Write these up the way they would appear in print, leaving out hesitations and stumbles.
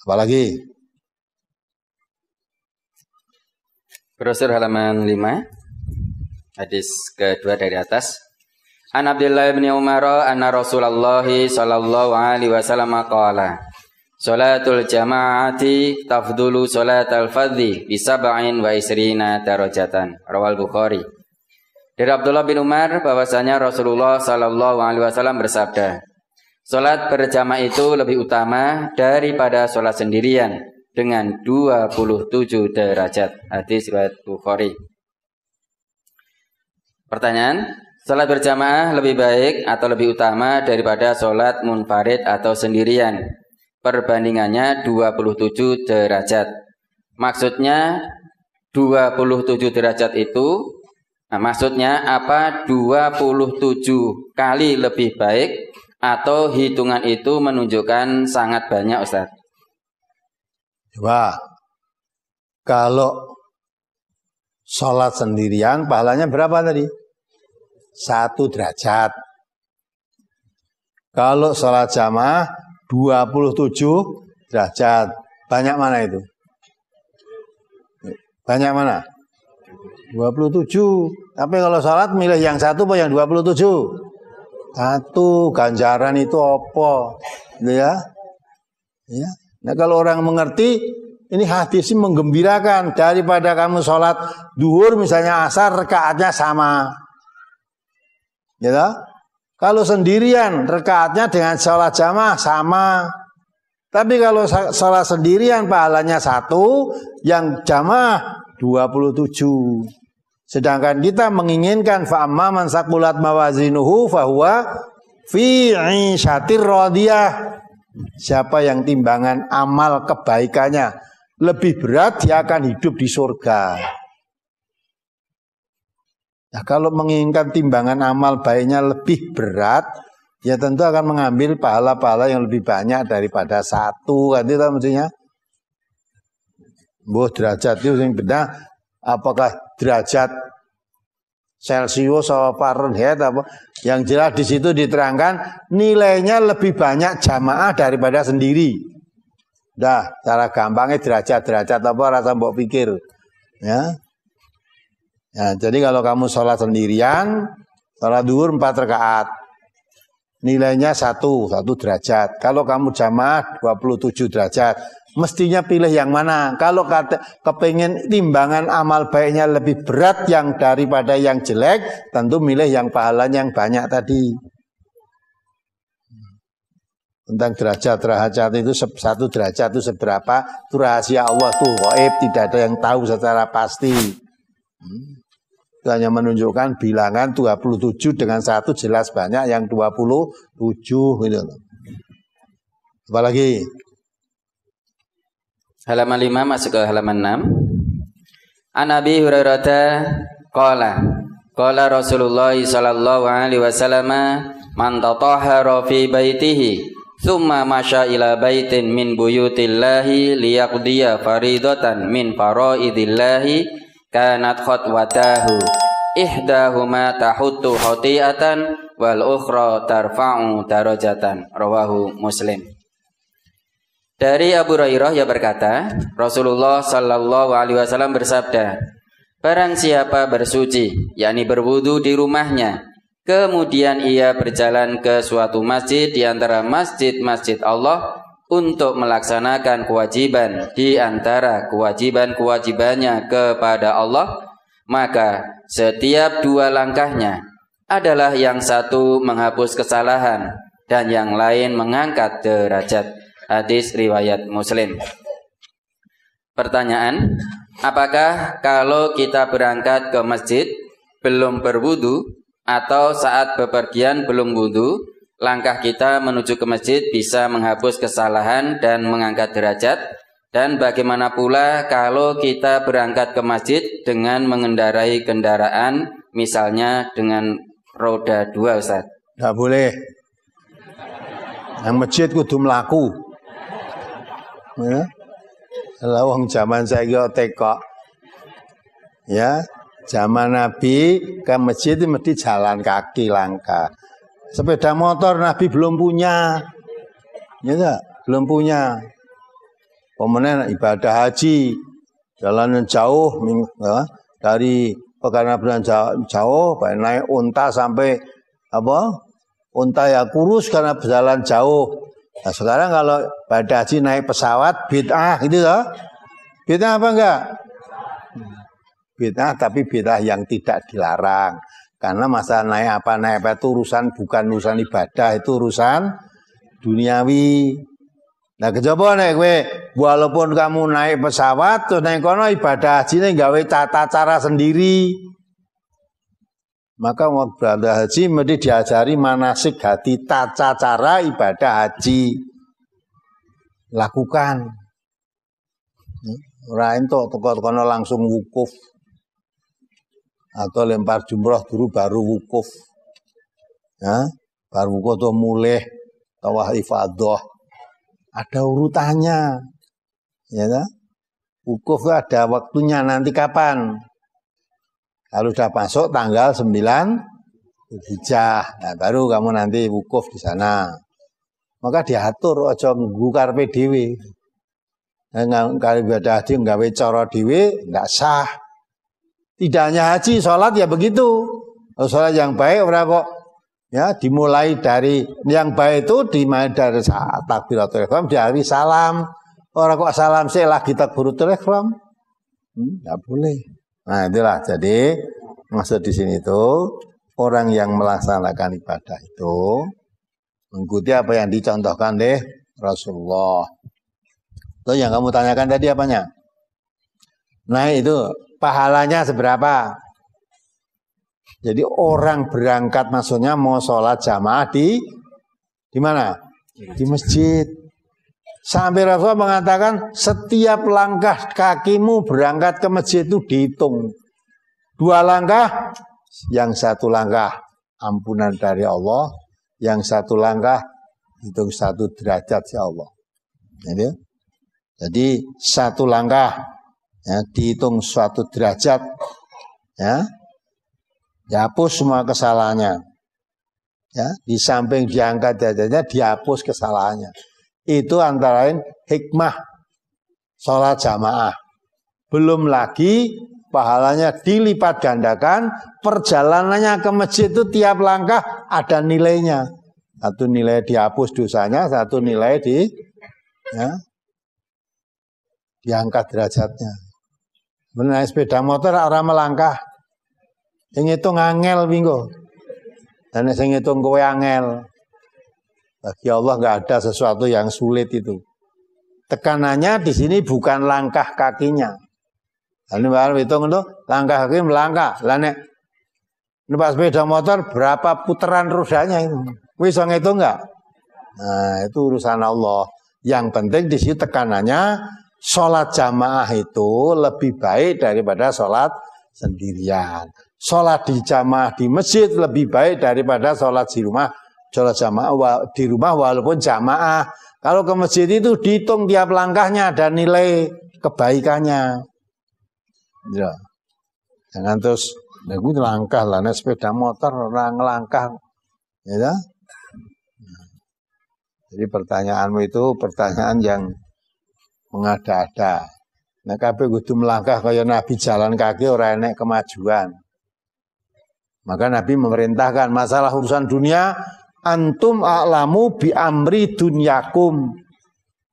Apalagi? Brosur halaman 5. Hadis kedua dari atas. An Abdullah bin Umar anna Rasulullah sallallahu alaihi wasallam qala Salatul jama'ati tafdulu salatal fadhi bi 27 darajatan. Rawal Bukhari. Dari Abdullah bin Umar bahwasanya Rasulullah sallallahu alaihi wasallam bersabda, salat berjamaah itu lebih utama daripada salat sendirian dengan 27 derajat. Hadis riwayat Bukhari. Pertanyaan, salat berjamaah lebih baik atau lebih utama daripada salat munfarid atau sendirian? Perbandingannya 27 derajat. Maksudnya 27 derajat itu, maksudnya apa 27 kali lebih baik atau hitungan itu menunjukkan sangat banyak, Ustaz? Coba, kalau sholat sendirian pahalanya berapa tadi? 1 derajat. Kalau sholat jamaah 27 derajat. Banyak mana itu? Banyak mana? 27. Tapi kalau sholat milih yang satu apa yang 27? Satu. Ganjaran itu apa? Ya. Ya. Nah kalau orang mengerti, ini hadis ini menggembirakan daripada kamu sholat duhur misalnya asar rekaatnya sama. Ya. Kalau sendirian rekaatnya dengan sholat jamaah sama. Tapi kalau sholat sendirian pahalanya 1, yang jamaah 27. Sedangkan kita menginginkan fa'amma man saqulat mawazinuhu fahuwa fi 'ishatir radiyah. Siapa yang timbangan amal kebaikannya lebih berat, dia akan hidup di surga. Nah, kalau menginginkan timbangan amal baiknya lebih berat, ya tentu akan mengambil pahala-pahala yang lebih banyak daripada 1. Kan itu maksudnya. Derajat itu yang benar. Apakah derajat Celsius atau Fahrenheit apa? Yang jelas di situ diterangkan nilainya lebih banyak jamaah daripada sendiri. Dah, cara gampangnya derajat-derajat apa rasa mbok pikir. Ya. Ya, jadi kalau kamu sholat sendirian, sholat duhur 4 rakaat, nilainya 1 derajat. Kalau kamu jamaah 27 derajat, mestinya pilih yang mana? Kalau kepengen timbangan amal baiknya lebih berat yang daripada yang jelek, tentu milih yang pahalanya yang banyak tadi. Tentang derajat itu 1 derajat itu seberapa? Itu rahasia Allah tuh, gaib, tidak ada yang tahu secara pasti. Itu hanya menunjukkan bilangan 27 dengan 1 jelas banyak yang 27 gitu. Apalagi? Halaman 5 masuk ke halaman 6. An Abi Hurairah qala Rasulullah sallallahu alaihi wasallam man tatahhara fi baitihi thumma masya ila baitin min buyutillahi liyaqdiya faridatan min faraidillahi kanat khutwatahu ihdahuma tahuttu khati'atan wal ukhra tarfa'u darajatan. Rawahu Muslim. Dari Abu Hurairah ia berkata, Rasulullah sallallahu alaihi wasallam bersabda, barang siapa bersuci, yakni berwudu di rumahnya, kemudian ia berjalan ke suatu masjid di antara masjid-masjid Allah untuk melaksanakan kewajiban di antara kewajiban-kewajibannya kepada Allah, maka setiap 2 langkahnya adalah yang satu menghapus kesalahan dan yang lain mengangkat derajat. Hadis riwayat Muslim. Pertanyaan, apakah kalau kita berangkat ke masjid belum berwudu atau saat bepergian belum wudu, langkah kita menuju ke masjid bisa menghapus kesalahan dan mengangkat derajat? Dan bagaimana pula kalau kita berangkat ke masjid dengan mengendarai kendaraan, misalnya dengan roda 2, Ustaz? Tidak boleh. Yang masjid kudu mlaku. Ya. Kalau zaman saya teko. Ya, zaman Nabi ke masjid mesti jalan kaki langkah. Sepeda motor Nabi belum punya. Ya, belum punya. Pemenang ibadah haji, jalan jauh ya, dari pekan jauh, naik unta sampai apa? Unta yang kurus karena berjalan jauh. Nah, sekarang kalau pada haji naik pesawat bid'ah gitu loh. Bid'ah apa enggak? Bid'ah, tapi bid'ah yang tidak dilarang. Karena masalah naik apa itu bukan urusan ibadah, itu urusan duniawi. Nah, kejaba nek kowe walaupun kamu naik pesawat terus naik kono ibadah hajine gawe tata cara sendiri. Maka waktu beradah haji mesti diajari manasik hati, tata cara ibadah haji. Lakukan. Ora entuk teko-tekono langsung wukuf. Atau lempar jumroh dulu baru wukuf. Ya, baru wukuf tuh mulih tawaf ifadah. Ada urutannya. Ya kan? Wukuf ada waktunya nanti kapan? Kalau sudah masuk tanggal 9 Dzulhijjah, nah baru kamu nanti wukuf di sana. Maka diatur aja nganggo karepe dhewe. Kalau ibadah haji nggawe cara dhewe enggak sah. Tidak hanya haji, sholat ya begitu. Sholat yang baik ora kok ya dimulai dari yang baik itu dimulai dari saat takbiratul ihram dari salam. Ora kok salam sih lagi takbiratul ihram. Enggak boleh. Nah, itulah jadi maksud di sini itu orang yang melaksanakan ibadah itu mengikuti apa yang dicontohkan oleh Rasulullah. Itu yang kamu tanyakan tadi apanya? Nah, itu pahalanya seberapa? Jadi orang berangkat maksudnya mau sholat jamaah di mana? Di masjid. Sampai Rasulullah mengatakan setiap langkah kakimu berangkat ke masjid itu dihitung. 2 langkah, yang 1 langkah ampunan dari Allah, yang 1 langkah hitung 1 derajat ya Allah. Jadi 1 langkah ya, dihitung 1 derajat ya. Dihapus semua kesalahannya. Ya, di samping diangkat derajatnya dihapus kesalahannya. Itu antara lain hikmah sholat jamaah. Belum lagi pahalanya dilipat gandakan, perjalanannya ke masjid itu tiap langkah ada nilainya. 1 nilai dihapus dosanya, 1 nilai diangkat derajatnya. Menaik sepeda motor orang melangkah. Sing ngitung angel minggu. Dan sing ngitung kowe angel. Bagi Allah nggak ada sesuatu yang sulit itu. Tekanannya di sini bukan langkah kakinya. Ini baru hitung itu langkah kaki melangkah. Lanek numpak sepeda motor berapa putaran rodanya itu? Wis ngitung nggak? Nah itu urusan Allah. Yang penting di sini tekanannya sholat jamaah itu lebih baik daripada sholat sendirian. Sholat di jamaah di masjid lebih baik daripada sholat di rumah. Sholat jamaah di rumah walaupun jamaah. Kalau ke masjid itu dihitung tiap langkahnya ada nilai kebaikannya. Ya. Jangan terus gue langkah lah, sepeda motor orang ngelangkah. Ya. Jadi pertanyaanmu itu pertanyaan yang mengada-ada. Nah, kabeh kudu melangkah kaya Nabi jalan kaki ora enek kemajuan. Maka Nabi memerintahkan masalah urusan dunia antum a'lamu bi amri dunyakum.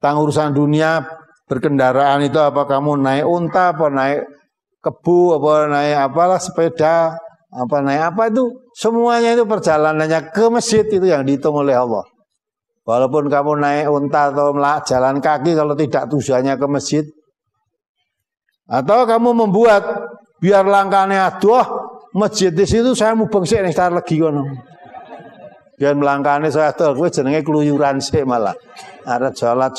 Tentang urusan dunia berkendaraan itu apa kamu naik unta, apa naik kebu, apa naik apalah sepeda, apa naik apa itu semuanya itu perjalanannya ke masjid itu yang dihitung oleh Allah. Walaupun kamu naik unta atau jalan kaki kalau tidak tujuannya ke masjid. Atau kamu membuat biar langkahnya aduh masjid di situ saya mau bengsik nih tar legi kono. Biar melangkahnya saya tuh, gue jenenge keluyuran sih malah. Ada sholat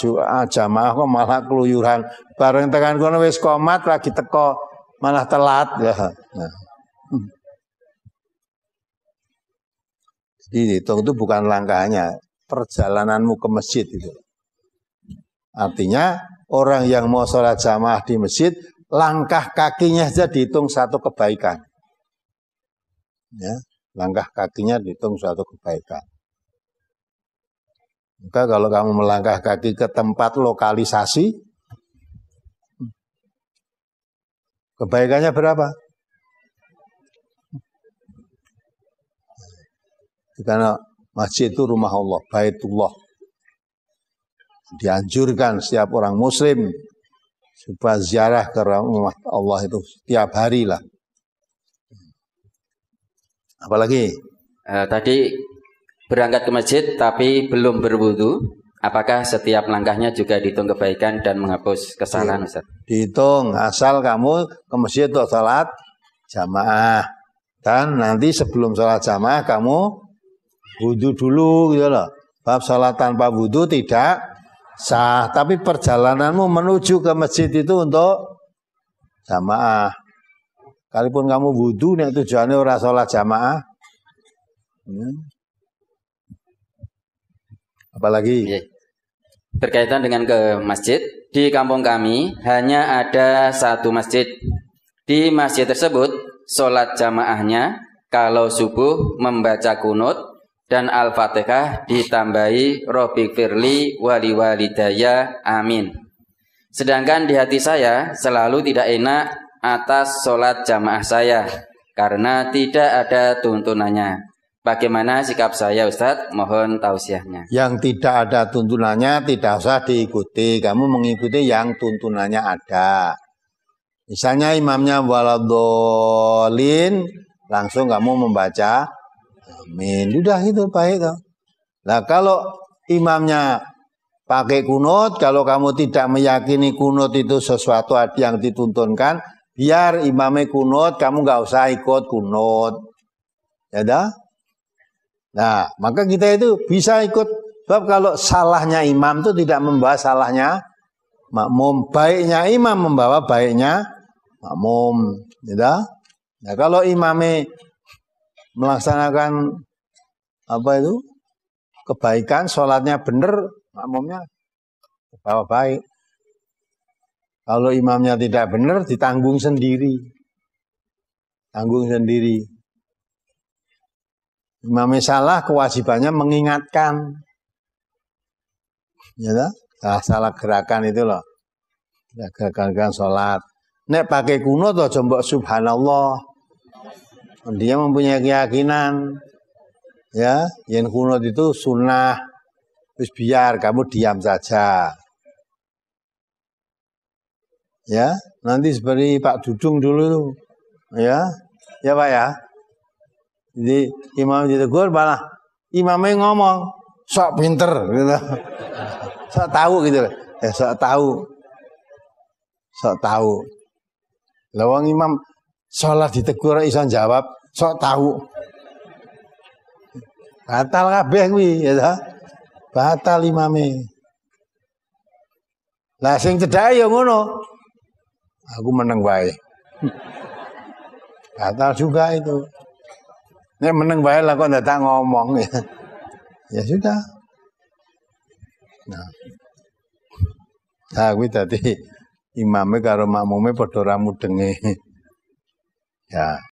jamaah kok malah keluyuran. Bareng tekan kono wis komat lagi teko malah telat ya. Nah. Jadi itu bukan langkahnya, perjalananmu ke masjid itu. Artinya orang yang mau sholat jamaah di masjid, langkah kakinya saja dihitung 1 kebaikan. Ya. Langkah kakinya dihitung suatu kebaikan. Maka kalau kamu melangkah kaki ke tempat lokalisasi, Kebaikannya berapa? Karena masjid itu rumah Allah, Baitullah. Dianjurkan setiap orang muslim supaya ziarah ke rumah Allah itu setiap hari lah. Apalagi? Tadi berangkat ke masjid tapi belum berwudu. Apakah setiap langkahnya juga dihitung kebaikan dan menghapus kesalahan, Ustaz? Dihitung, asal kamu ke masjid untuk sholat jamaah. Dan nanti sebelum sholat jamaah kamu wudu dulu gitu loh. Bab sholat tanpa wudu tidak sah. Tapi perjalananmu menuju ke masjid itu untuk jamaah. Kalaupun kamu wudu, nek tujuannya ora sholat jamaah. Apalagi? Berkaitan dengan ke masjid, di kampung kami hanya ada satu masjid. Di masjid tersebut, sholat jamaahnya kalau subuh membaca kunut dan Al-Fatihah ditambahi Rabbi firli wali walidaya amin. Sedangkan di hati saya selalu tidak enak atas sholat jamaah saya karena tidak ada tuntunannya. Bagaimana sikap saya, Ustadz? Mohon tausiahnya. Yang tidak ada tuntunannya tidak usah diikuti. Kamu mengikuti yang tuntunannya ada. Misalnya imamnya waladhdallin, langsung kamu membaca amin. Udah itu baik toh. Nah kalau imamnya pakai kunut, kalau kamu tidak meyakini kunut itu sesuatu yang dituntunkan, biar imamnya kunut, kamu nggak usah ikut kunut. Ya dah? Nah, maka kita itu bisa ikut. Sebab kalau salahnya imam itu tidak membawa salahnya makmum. Baiknya imam membawa baiknya makmum. Ya. Nah, kalau imamnya melaksanakan kebaikan, sholatnya benar, makmumnya bawa baik. Kalau imamnya tidak benar, ditanggung sendiri. Tanggung sendiri. Imamnya salah, kewajibannya mengingatkan. Ya, salah gerakan itu loh. Gerakan sholat. Nek pakai kunut aja mbok subhanallah. Dia mempunyai keyakinan, ya, yang kunut itu sunnah. Terus biar kamu diam saja. Ya, nanti seperti Pak Dudung dulu, ya Pak ya. Jadi imam ditegur malah imamnya ngomong sok pinter gitu. Sok tahu gitu. Sok tahu. Lawang imam sholat ditegur iso jawab sok tahu. Batal kabeh kuwi ya ta. Batal imame. Lah sing cedhake ya ngono. Aku meneng wae. Batal juga itu. Nek meneng bae lah kok ndak ngomong ya. Ya sudah. Nah, kuwi dadi imame karo makmume padha ra mudenge. Ya.